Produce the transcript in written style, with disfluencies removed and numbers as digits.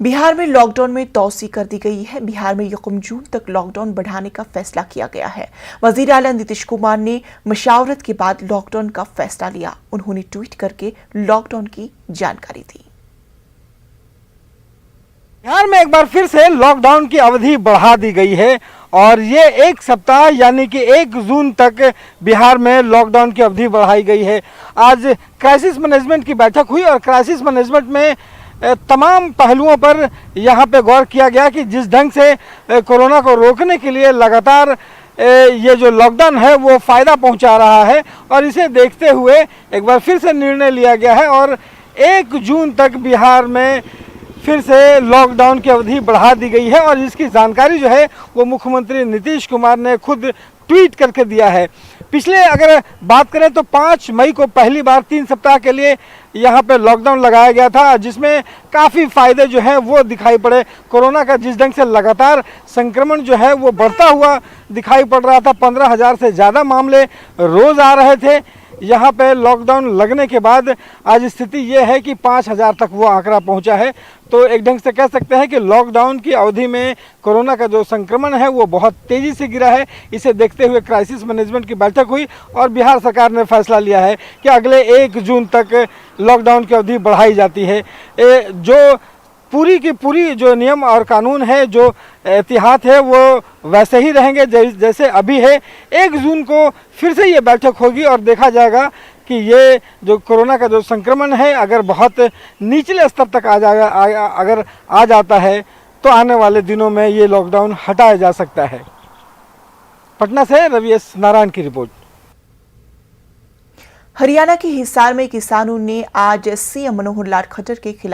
बिहार में लॉकडाउन में तौसी कर दी गई है। बिहार में यकम जून तक लॉकडाउन बढ़ाने का फैसला किया गया है। वजीर आला नीतीश कुमार ने मशावरत के बाद लॉकडाउन का फैसला लिया। उन्होंने ट्वीट करके लॉकडाउन की जानकारी दी। बिहार में एक बार फिर से लॉकडाउन की अवधि बढ़ा दी गई है और ये एक सप्ताह यानी कि 1 जून तक बिहार में लॉकडाउन की अवधि बढ़ाई गई है। आज क्राइसिस मैनेजमेंट की बैठक हुई और क्राइसिस मैनेजमेंट में तमाम पहलुओं पर यहाँ पे गौर किया गया कि जिस ढंग से कोरोना को रोकने के लिए लगातार ये जो लॉकडाउन है वो फ़ायदा पहुँचा रहा है और इसे देखते हुए एक बार फिर से निर्णय लिया गया है और 1 जून तक बिहार में फिर से लॉकडाउन की अवधि बढ़ा दी गई है और इसकी जानकारी जो है वो मुख्यमंत्री नीतीश कुमार ने खुद ट्वीट करके दिया है। पिछले अगर बात करें तो 5 मई को पहली बार 3 सप्ताह के लिए यहाँ पे लॉकडाउन लगाया गया था, जिसमें काफ़ी फ़ायदे जो हैं वो दिखाई पड़े। कोरोना का जिस ढंग से लगातार संक्रमण जो है वो बढ़ता हुआ दिखाई पड़ रहा था, 15,000 से ज़्यादा मामले रोज़ आ रहे थे। यहाँ पे लॉकडाउन लगने के बाद आज स्थिति ये है कि 5,000 तक वो आंकड़ा पहुँचा है। तो एक ढंग से कह सकते हैं कि लॉकडाउन की अवधि में कोरोना का जो संक्रमण है वो बहुत तेज़ी से गिरा है। इसे देखते हुए क्राइसिस मैनेजमेंट की बैठक हुई और बिहार सरकार ने फैसला लिया है कि अगले 1 जून तक लॉकडाउन की अवधि बढ़ाई जाती है। जो पूरी की पूरी जो नियम और कानून है, जो एहतियात है, वो वैसे ही रहेंगे जैसे अभी है। 1 जून को फिर से ये बैठक होगी और देखा जाएगा कि ये जो कोरोना का जो संक्रमण है अगर बहुत निचले स्तर तक अगर आ जाता है तो आने वाले दिनों में ये लॉकडाउन हटाया जा सकता है। पटना से रवि एस नारायण की रिपोर्ट। हरियाणा के हिसार में किसानों ने आज सीएम मनोहर लाल खट्टर के खिलाफ